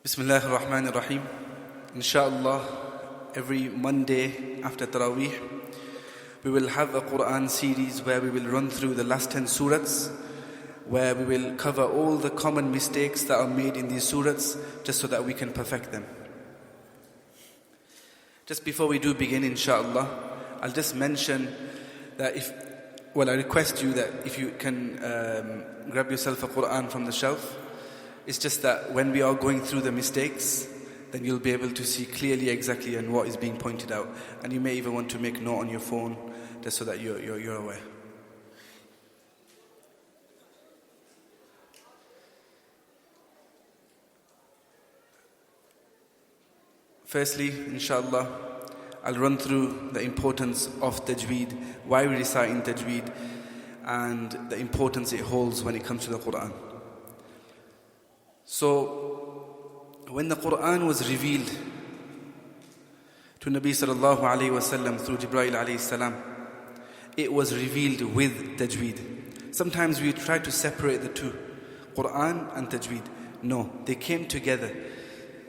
Bismillah ar-Rahman ar-Rahim. Inshallah, every Monday after Taraweeh, we will have a Qur'an series where we will run through the last 10 surahs, where we will cover all the common mistakes that are made in these surahs, just so that we can perfect them. Just before we do begin, inshallah, I'll just mention that I request you that if you can grab yourself a Qur'an from the shelf. It's just that when we are going through the mistakes, then you'll be able to see clearly exactly and what is being pointed out. And you may even want to make note on your phone, just so that you're aware. Firstly, inshallah, I'll run through the importance of Tajweed, why we recite in Tajweed, and the importance it holds when it comes to the Qur'an. So, when the Qur'an was revealed to Nabi sallallahu alayhi wasallam through Jibreel alayhi salam, it was revealed with Tajweed. Sometimes we try to separate the two, Qur'an and Tajweed. No, they came together.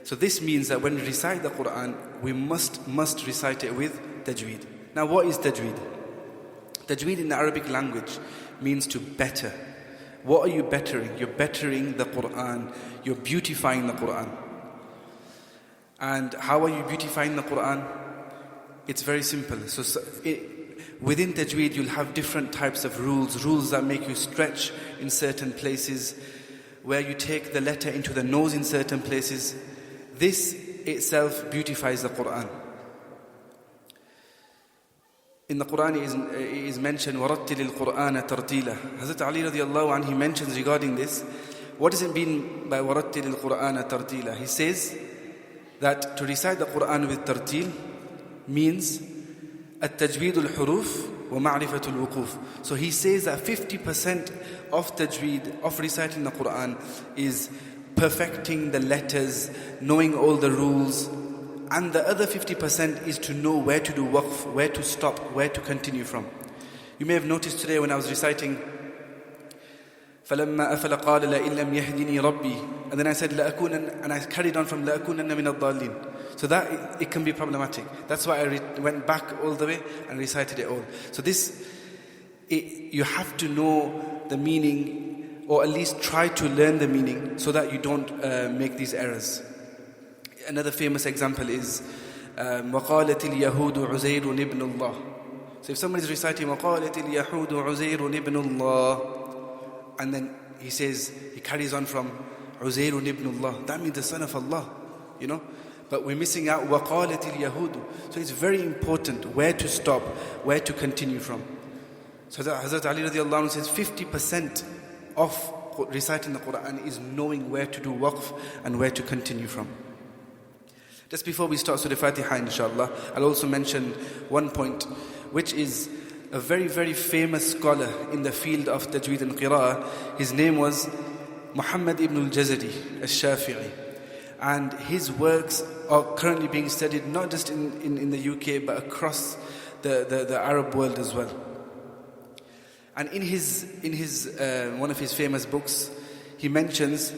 So this means that when we recite the Qur'an, we must recite it with Tajweed. Now what is Tajweed? Tajweed in the Arabic language means to better. What are you bettering? You're bettering the Qur'an. You're beautifying the Qur'an. And how are you beautifying the Qur'an? It's very simple. Within Tajweed, you'll have different types of rules that make you stretch in certain places, where you take the letter into the nose in certain places. This itself beautifies the Qur'an. In the Qur'an it is mentioned, وَرَتِّلِ الْقُرْآنَ تَرْتِيلًا. Hazrat Ali radiallahu anhu, he mentions regarding this, what does it mean by وَرَتِّلِ الْقُرْآنَ تَرْتِيلًا? He says that to recite the Qur'an with tartil means التجويد الحروف ومعرفة الوقوف. So he says that 50% of tajweed, of reciting the Qur'an, is perfecting the letters, knowing all the rules, and the other 50% is to know where to do waqf, where to stop, where to continue from. You may have noticed today when I was reciting فَلَمَّا أَفَلَ قَالَ لَإِن لَمْ يَهْدِنِي رَبِّي, and then I said لَأَكُونَنَّ, and I carried on from لَأَكُونَنَّ مِنَ الضَّالِّينَ. So that it can be problematic. That's why I went back all the way and recited it all. So you have to know the meaning, or at least try to learn the meaning, so that you don't make these errors. Another famous example is وَقَالَتِ الْيَهُودُ عُزَيْرٌ ابْنُ اللَّهِ. So if someone is reciting وَقَالَتِ الْيَهُودُ عُزَيْرٌ ابْنُ اللَّهِ, and then he carries on from عُزَيْرٌ ابْنُ اللَّهِ, that means the son of Allah, But we're missing out وَقَالَتِ الْيَهُودُ. So it's very important where to stop, where to continue from. So Hazrat Ali radiallahu anhu says 50% of reciting the Qur'an is knowing where to do waqf and where to continue from. Just before we start Surah Fatiha, inshallah, I'll also mention one point, which is a very, very famous scholar in the field of Tajweed and Qira'ah. His name was Muhammad ibn al-Jazari al-Shafi'i. And his works are currently being studied not just in the UK, but across the Arab world as well. And in his one of his famous books, he mentions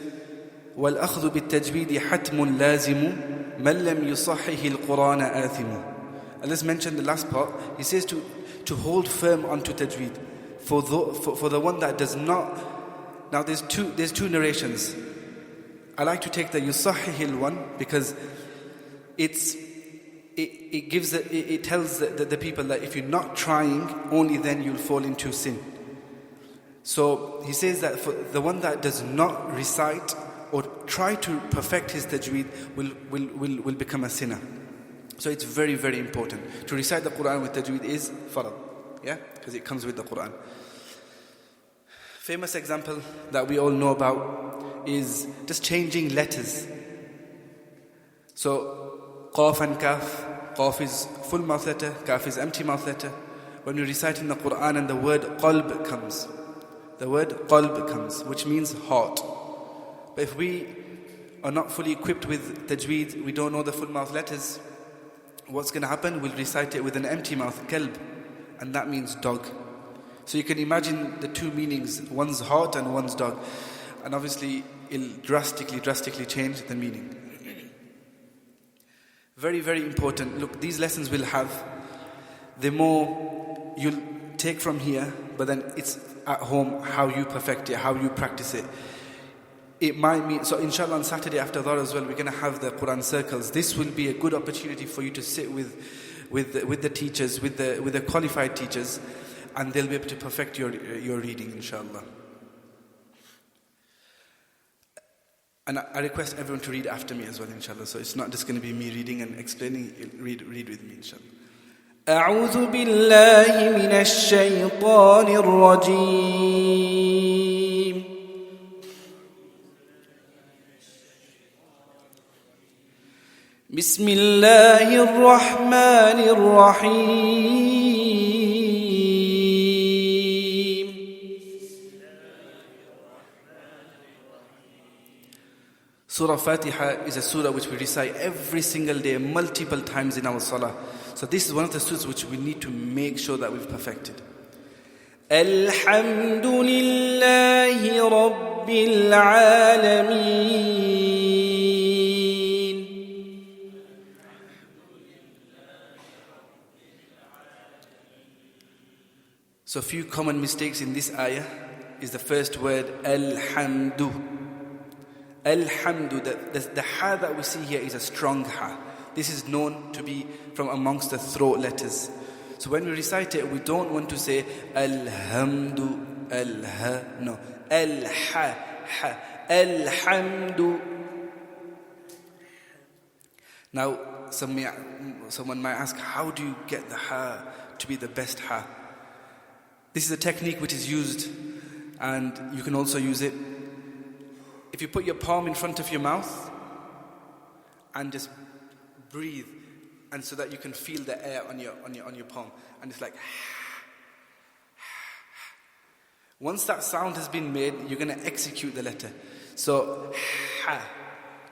وَالْأَخْذُ بِالتَّجْوِيدِ حَتْمٌ لَازِمٌ مَنْ لَمْ يُصَحِّهِ الْقُرْآنَ آثِمٌ. And let's mention the last part. He says to hold firm onto Tajweed. For the one that does not... Now there's two narrations. I like to take the yusahihil one, because it tells the people that if you're not trying, only then you'll fall into sin. So he says that for the one that does not recite or try to perfect his tajweed will become a sinner. So it's very, very important. To recite the Qur'an with tajweed is farad, because it comes with the Qur'an. Famous example that we all know about is just changing letters. So qaf and kaf, qaf is full mouth letter, kaf is empty mouth letter. When you're reciting the Qur'an and the word qalb comes, which means heart. But if we are not fully equipped with tajweed, we don't know the full mouth letters, what's going to happen? We'll recite it with an empty mouth, kalb, and that means dog. So you can imagine the two meanings, one's heart and one's dog. And obviously it'll drastically change the meaning. Very, very important. Look, these lessons will have, the more you'll take from here, but then it's at home how you perfect it, how you practice it. It might mean, so inshallah on Saturday after Dhuhr as well, we're going to have the Qur'an circles. This will be a good opportunity for you to sit with the teachers, with the qualified teachers, and they'll be able to perfect your reading, inshallah. And I request everyone to read after me as well, inshallah. So it's not just going to be me reading and explaining. Read with me, inshallah. أعوذ بالله من الشيطان الرجيم. بسم الله الرحمن الرحيم. Surah Fatiha is a surah which we recite every single day, multiple times in our salah. So this is one of the surahs which we need to make sure that we've perfected. الحمد لله رب العالمين. So a few common mistakes in this ayah is the first word, alhamdu. Alhamdu, the ha that we see here is a strong ha. This is known to be from amongst the throat letters. So when we recite it, we don't want to say alhamdu, al-ha, no. Al-ha, ha, alhamdu. Now, someone might ask, how do you get the ha to be the best ha? This is a technique which is used, and you can also use it. If you put your palm in front of your mouth and just breathe, and so that you can feel the air on your palm, and it's like. Once that sound has been made, you're going to execute the letter. So ha,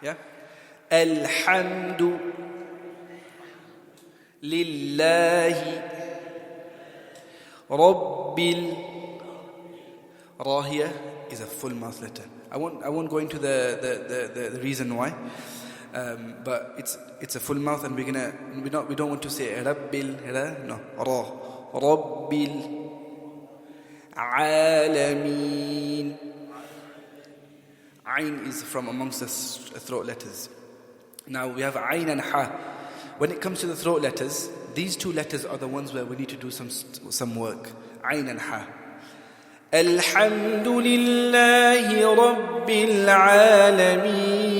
yeah. Alhamdu lillahi rabbil. Ra here is a full mouth letter. I won't go into the reason why, but it's a full mouth, and we don't want to say rabbil, no, ra, rabbil alamin. Ain is from amongst the throat letters. Now we have ain and ha. When it comes to the throat letters, these two letters are the ones where we need to do some work. Ain and ha. الحمد لله رب العالمين.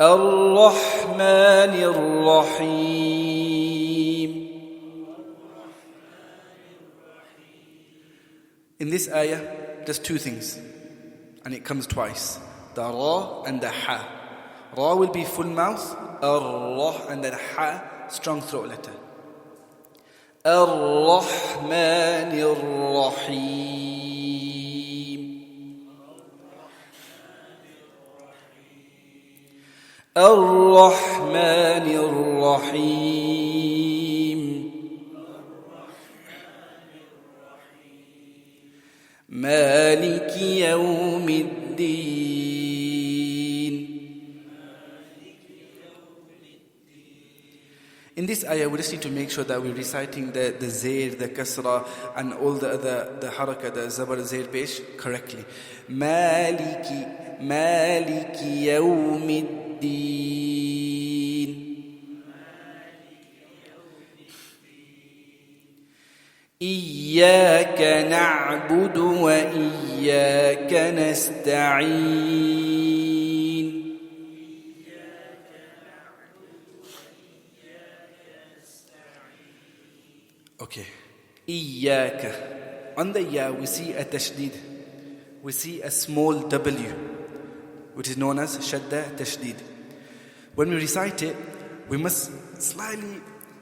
الرحمن الرحيم. In this ayah, there's two things, and it comes twice: the ra and the ha. Ra will be full mouth, ar-rah, and then ha, strong throat letter. الرحمن الرحيم. الرحمن الرحيم. مالك يوم الدين. In this ayah, we just need to make sure that we're reciting the zair, the kasra, and all the haraka, the zabar, zair, pesh correctly. Maliki yawmiddin. إياك نعبد وإياك نستعين. Okay. Iyaka. On the ya, we see a tashdid. We see a small W, which is known as shadda tashdid. When we recite it, we must slightly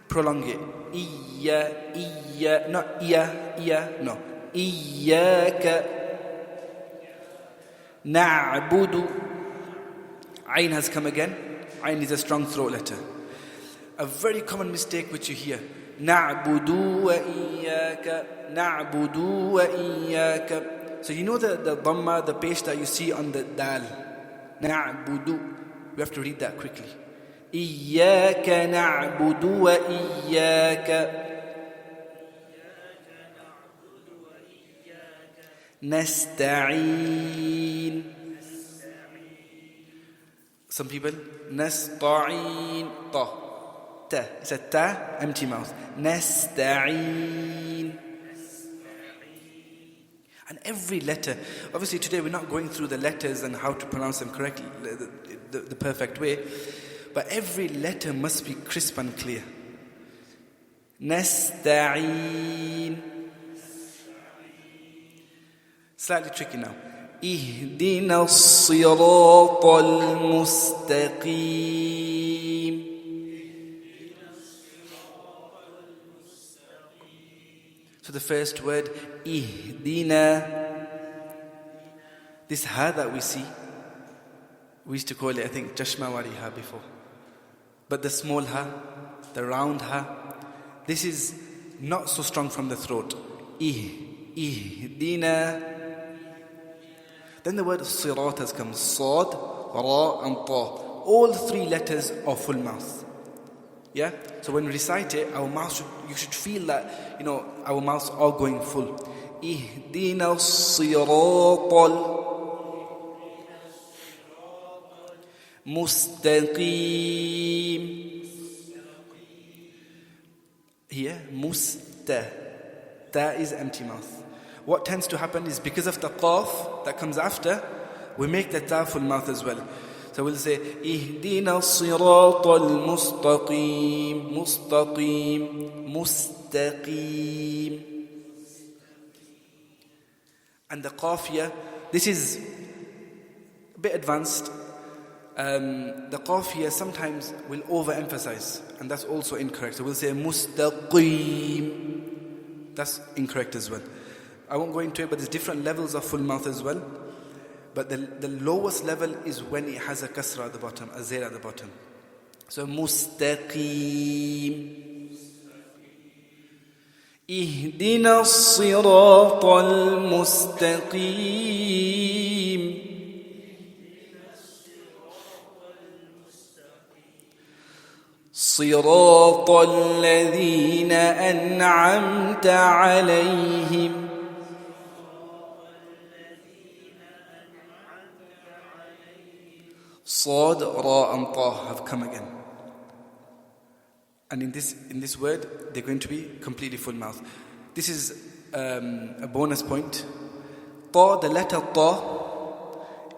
prolong it. Not no. Iyaka na'budu. Ain has come again. Ain is a strong throat letter. A very common mistake which you hear. Na'budu wa iyyaka. So you know the dhamma, the pesh that you see on the dal. Na'budu. We have to read that quickly. إياك نعبد وإياك نستعين. Some people, nasta'in, ta. Ta. It's a ta, empty mouth. Nasta'in. And every letter, obviously today we're not going through the letters and how to pronounce them correctly, the perfect way, but every letter must be crisp and clear. Nasta'in. Slightly tricky now. اهدنا الصراط المستقيم. So the first word, ihdina. This ha that we see, we used to call it, I think, Chashmawari ha before. But the small ha, the round ha, this is not so strong from the throat. Ihdina. Then the word sirat has come. Sad, ra and ta. All three letters are full mouth. Yeah? So when we recite it, our mouth you should feel that, our mouths are going full. Ihdina siratal mustaqim. Here, musta. Ta is empty mouth. What tends to happen is because of the qaf that comes after, we make the ta full mouth as well. So we'll say, Ihdina siratal mustaqim, mustaqim, mustaqim. And the qaf here, this is a bit advanced. The qaf here sometimes will overemphasize, and that's also incorrect. So we'll say mustaqim. That's incorrect as well. I won't go into it, but there's different levels of full mouth as well. But the lowest level is when it has a kasra at the bottom, a zair at the bottom. So mustaqim. اهدنا الصراط المستقيم. صراط الذين أنعمت عليهم. Sad, ra and ta have come again. And in this word, they're going to be completely full mouth. This is a bonus point. Ta, the letter ta,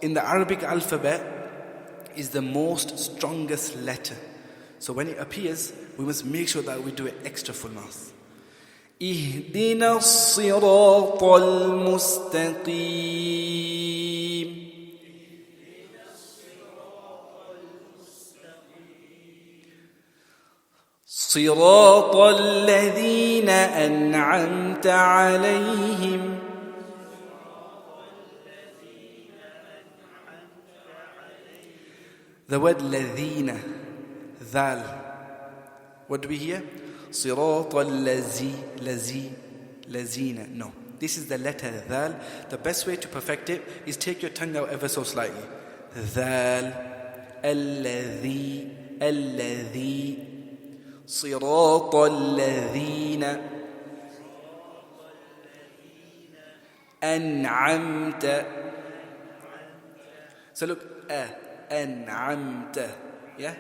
in the Arabic alphabet, is the most strongest letter. So when it appears, we must make sure that we do it extra full mouth. اهدنا الصراط المستقيم. صراط الذين أنعمت عليهم. The word ladhina, dhal. What do we hear? صراط lazina. No. This is the letter dhal. The best way to perfect it is take your tongue out ever so slightly. Dhal, alladhi. صراط الذين أنعمت. So look, أنعمت. Yeah?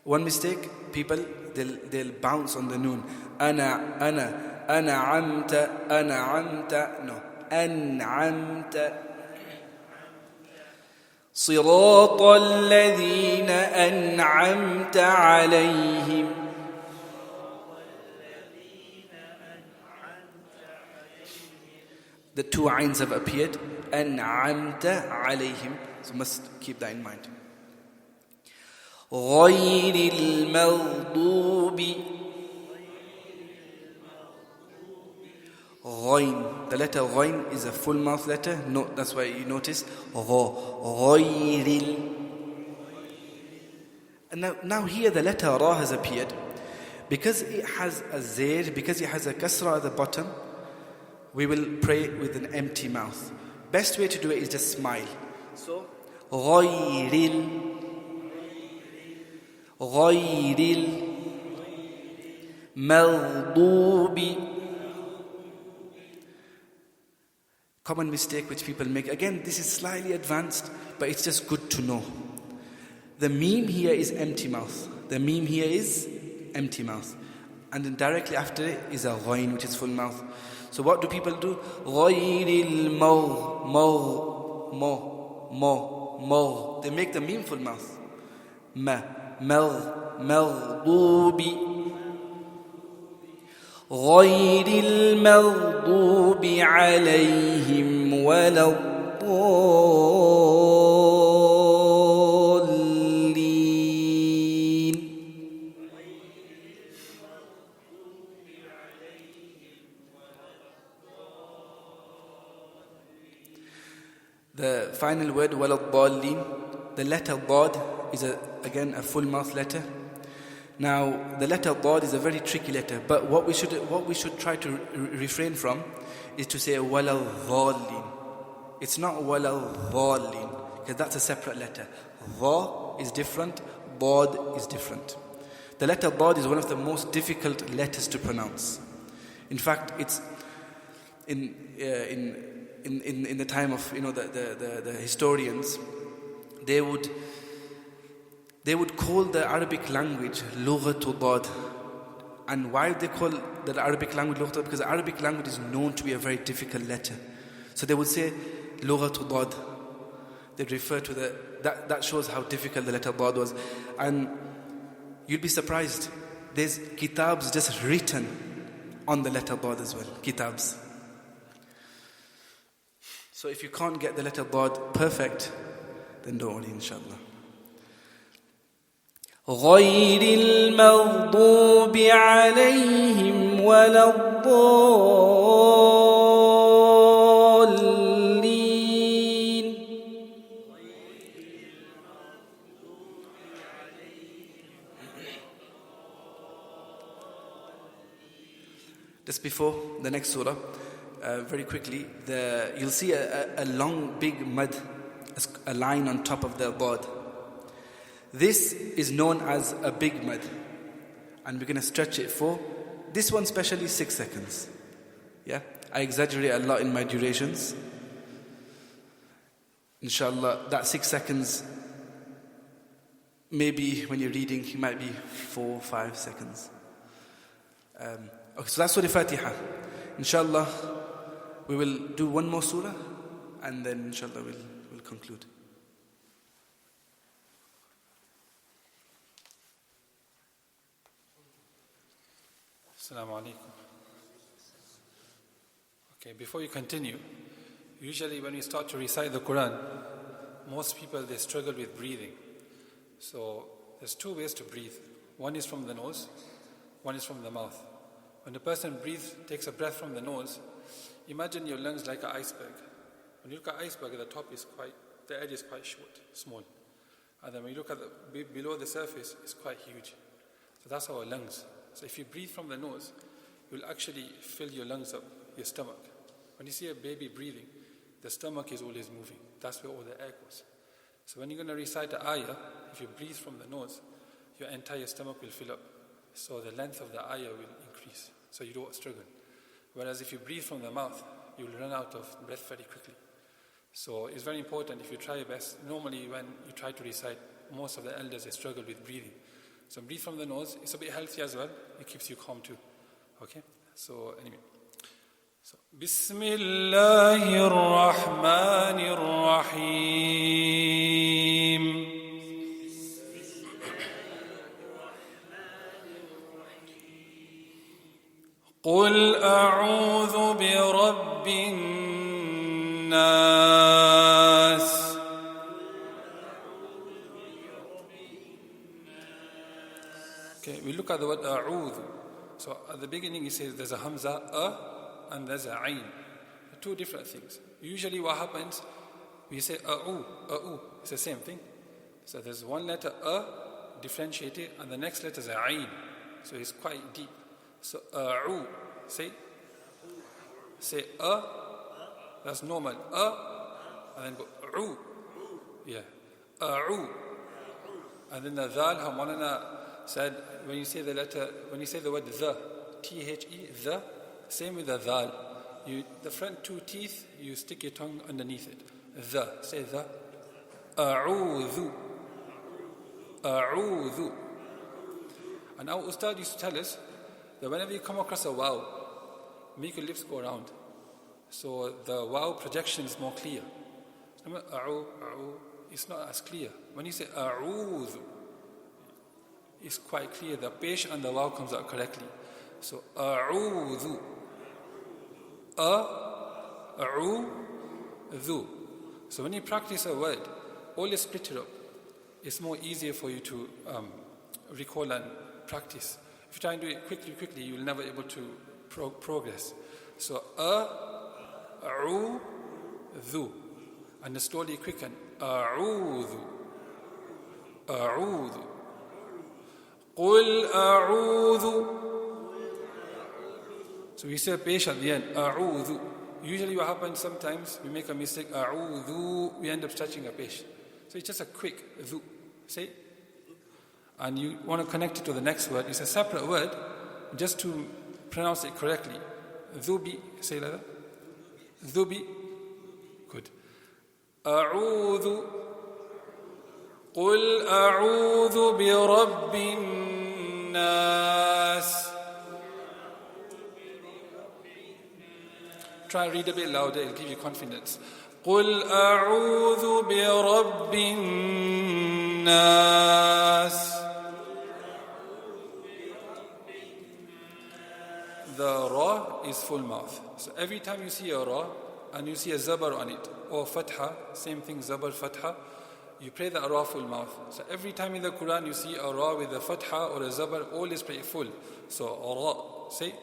One mistake, people, they'll bounce on the noon. أنعمت. No. أنعمت. صراط الذين أنعمت عليهم. The two ayns have appeared. أنعمت عليهم. So must keep that in mind. غير المغضوب. Ghain. The letter ghain is a full mouth letter. No, that's why you notice. Ghayril. And now here the letter ra has appeared. Because it has a zair, because it has a kasra at the bottom, we will pray with an empty mouth. Best way to do it is just smile. So, غَيْرِ الْمَغْضُوبِ. Common mistake which people make. Again, this is slightly advanced, but it's just good to know. The meme here is empty mouth. The meme here is empty mouth. And then directly after it is a ghain, which is full mouth. So what do people do? غَيْرِ الْمَغْضُوبِ. They make the meme full mouth. مَغْضُوبِ. غَيْرِ الْمَغْضُوبِ عَلَيْهِمْ وَلَا الضَّالِّينَ. The final word, وَلَا الضَّالِّينَ, the letter Dad is again a full mouth letter. Now, the letter Dad is a very tricky letter, but what we should try to refrain from is to say wala dhalin. It's not wala dhalin, because that's a separate letter. Dha is different, Dad is different. The letter Dad is one of the most difficult letters to pronounce. In fact, it's in the time of the historians, they would call the Arabic language Lughatul Dad. And why would they call the Arabic language Lughatul Dad? Because the Arabic language is known to be a very difficult letter. So they would say Lughatul Dad. They'd refer to that shows how difficult the letter Dad was. And you'll be surprised, there's kitabs just written on the letter Dad as well. Kitabs. So if you can't get the letter Dad perfect, then don't worry, inshallah. غَيْرِ الْمَغْضُوبِ عَلَيْهِمْ وَلَا الضَّالِّينَ. Just before the next surah, very quickly, you'll see a long big mud, a line on top of the Dad. This is known as a big mud, and we're going to stretch it for this one specially 6 seconds. Yeah, I exaggerate a lot in my durations. Inshallah, that 6 seconds, maybe when you're reading, it might be 4 or 5 seconds. Okay, so that's Surah Fatiha. Inshallah, we will do one more surah, and then inshallah we'll conclude. Assalamu alaikum. Okay, before you continue, usually when we start to recite the Qur'an, most people, they struggle with breathing. So there's 2 ways to breathe. One is from the nose, one is from the mouth. When the person takes a breath from the nose, imagine your lungs like an iceberg. When you look at iceberg, the edge is quite short, small. And then when you look at below the surface, it's quite huge. So that's our lungs. So if you breathe from the nose, you'll actually fill your lungs up, your stomach. When you see a baby breathing, the stomach is always moving. That's where all the air goes. So when you're going to recite an ayah, if you breathe from the nose, your entire stomach will fill up. So the length of the ayah will increase. So you don't struggle. Whereas if you breathe from the mouth, you'll run out of breath very quickly. So it's very important if you try your best. Normally when you try to recite, most of the elders, they struggle with breathing. So breathe from the nose. It's a bit healthy as well. It keeps you calm too. Okay? So anyway. So Bismillahir Rahmanir Rahim. قل أعوذ برب الناس. Okay, we look at the word a'udhu. So at the beginning he says there's a hamza, and there's a ayn. 2 different things. Usually what happens, we say a'u. It's the same thing. So there's one letter differentiated, and the next letter is a ayn. So it's quite deep. So a'u, say. say that's normal, and then go u. Yeah, u. And then the dhal, how Maulana said, when you say the word the, T-H-E, the, same with the dhal. The front two teeth, you stick your tongue underneath it. The, say the. A'udhu. A'udhu. And our ustad used to tell us that whenever you come across a wow, make your lips go around. So the wow projection is more clear. It's not as clear. When you say a'udhu, it's quite clear. The pesh and the wow comes out correctly. So a'udhu. A'udhu. So when you practice a word, always split it up. It's more easier for you to recall and practice. If you try and do it quickly, you'll never be able to progress. So a'udhu. And slowly quicken. A'udhu. A'udhu. Qul a'udhu. So we say pesh at the end. A'udhu. Usually what happens sometimes, we make a mistake. A'udhu. We end up stretching a pesh. So it's just a quick dhu. Say. And you want to connect it to the next word. It's a separate word, just to pronounce it correctly. Dhubi. Say like that. Dhubi. Good. أعوذ قل أعوذ برب الناس. Try and read a bit louder, it'll give you confidence. قل أعوذ برب الناس. The ra is full mouth. So every time you see a ra, and you see a zabar on it, or fatha, same thing, zabar, fatha, you pray the ra full mouth. So every time in the Qur'an you see a ra with a fatha or a zabar, always pray it full. So ra, say,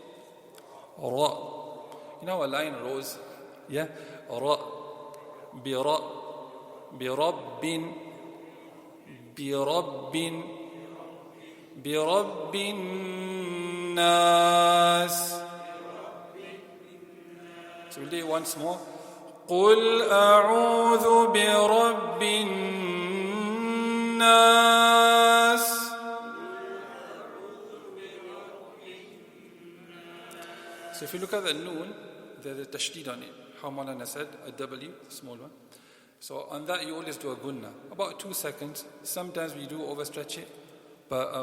ra. You know a line rose, yeah? Ra, bira, birabbin, birabbin, birabbin nas. So we'll do it once more. قل أعوذ برب الناس. So if you look at the noon, there's a tashdid on it. How Maulana said, a W, small one. So on that you always do a gunna. About 2 seconds. Sometimes we do overstretch it, but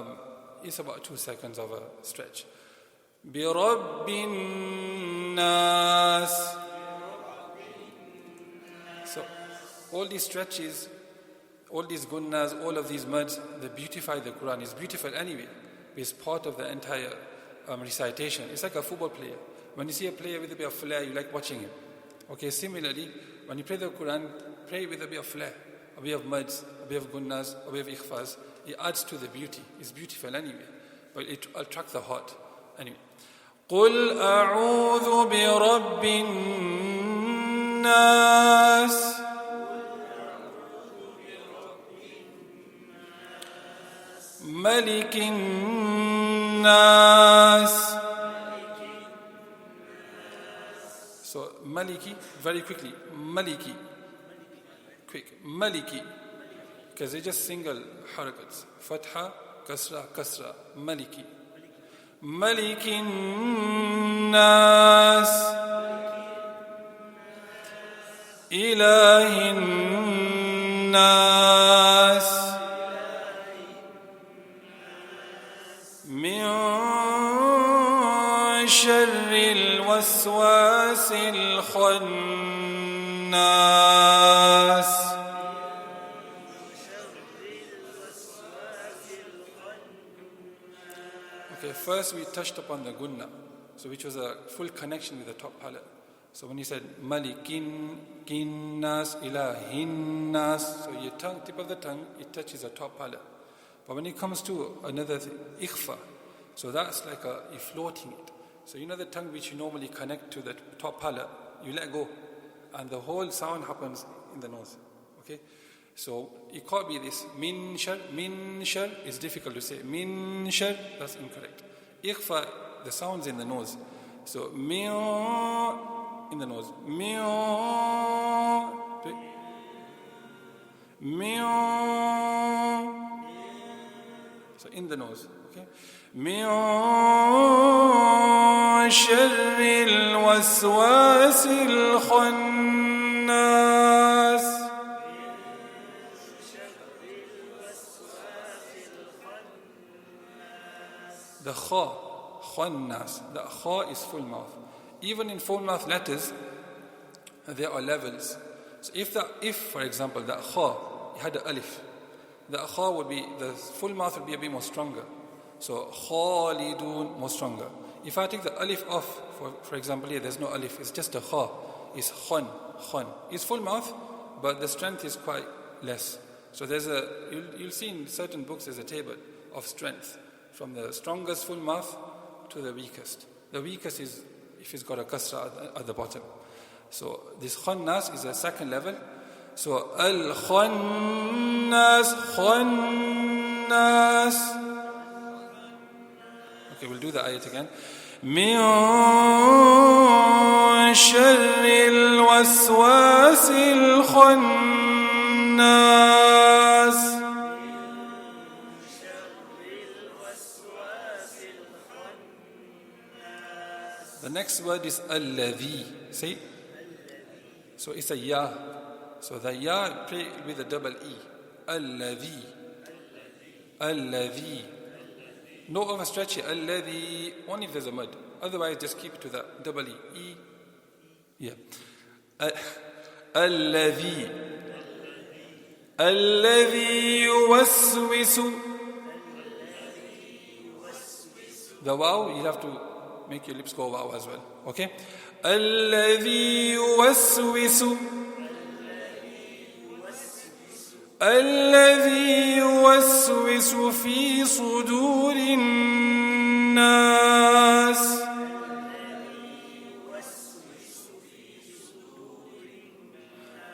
it's about 2 seconds of a stretch. برب الناس. So all these stretches, all these gunnas, all of these mads, they beautify the Quran. It's beautiful anyway. It's part of the entire recitation. It's like a football player. When you see a player with a bit of flair, you like watching him. Okay, similarly, when you pray the Quran, pray with a bit of flair, a bit of mads, a bit of gunnas, a bit of ikhfas. It adds to the beauty. It's beautiful anyway, but it attracts the heart. Anyway. قل أعوذ برب الناس. ملك الناس. So Maliki, very quickly. Maliki. Quick. Maliki. Because they're just single harakats. Fatha, kasra, kasra. Maliki. ملك الناس. إله الناس. من شر الوسواس الخناس. Okay, first we touched upon the gunna, so which was a full connection with the top palate. So when you said malikin, kinnas, ilahinnas, so your tongue, tip of the tongue, it touches the top palate. But when it comes to another thing, ikhfa, so that's like you're floating it. So you know the tongue which you normally connect to the top palate, you let go, and the whole sound happens in the nose. Okay, so it can't be this min shar is difficult to say. Min shar, that's incorrect. Ikhfa, the sound's in the nose. So min, in the nose. Mew. Mew. So in the nose. Okay. من شر الوسواس الخناس. The kha, khannas, the kha is full mouth. Even in full mouth letters, there are levels. So if for example, the kha had a alif, the kha would be, the full mouth would be a bit more stronger. So khalidun, more stronger. If I take the alif off, for example, here there's no alif, it's just a kha, it's khan. It's full mouth, but the strength is quite less. So you'll see in certain books there's a table of strength, from the strongest full mouth to the weakest. The weakest is if it's got a kasra at the bottom. So this khannas is a second level. So al-khannas, khannas. Okay, we'll do the ayat again. من شر الوسواس الخناس. The next word is alladhi. Say. So it's a ya. So the ya pray with a double e. Alladhi. Alladhi. No overstretch it. Alladhi. Only if there's a mud. Otherwise, just keep it to the double e. Yeah. Alladhi. Alladhi yuwaswisu. The waw, you have to make your lips go wow as well. Okay? الذي يوسوس في صدور الناس.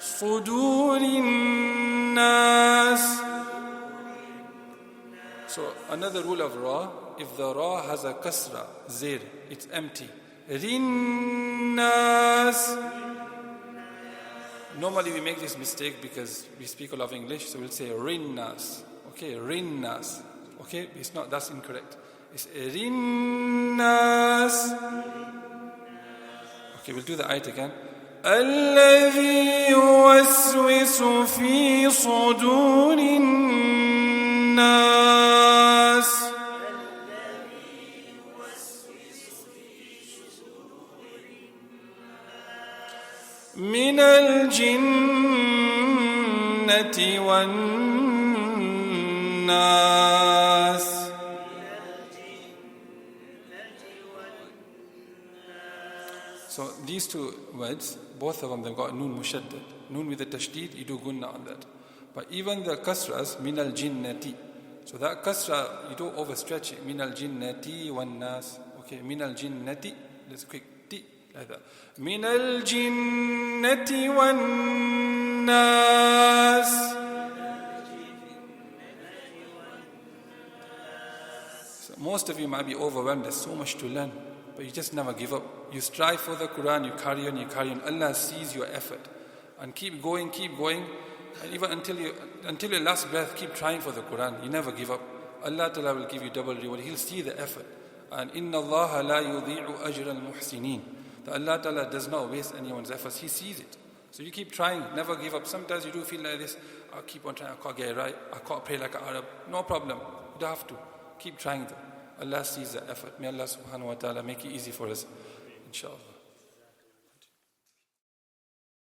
صدور الناس. So another rule of ra, if the ra has a kasra, zir, it's empty. Rinnas. Normally we make this mistake because we speak a lot of English, so we'll say rinnas. Okay, rinnas. Okay, it's not, that's incorrect. It's rinnas. Okay, we'll do the ayat again. الذي يوسوس في صدور الناس. من الجنة والناس. So these two words, both of them, they've got noon mushaddad. Noon with the tashdid, you do gunna on that. But even the kasras, min al-jinnati. So that kasra, you don't overstretch it. Min al-jinnati wan nas. Okay, min al-jinnati. Let's quick ti like that. Min al-jinnati wan nas. So most of you might be overwhelmed. There's so much to learn. But you just never give up. You strive for the Qur'an, you carry on. Allah sees your effort. And keep going. And even until your last breath, keep trying for the Qur'an. You never give up. Allah Ta'ala will give you double reward. He'll see the effort. And inna Allah la yudhi'u ajra al-muhsinin. That Allah Ta'ala does not waste anyone's efforts. He sees it. So you keep trying, never give up. Sometimes you do feel like this, I'll keep on trying, I can't get it right, I can't pray like an Arab. No problem. You don't have to. Keep trying though. Allah sees the effort. May Allah subhanahu wa ta'ala make it easy for us. Inshallah.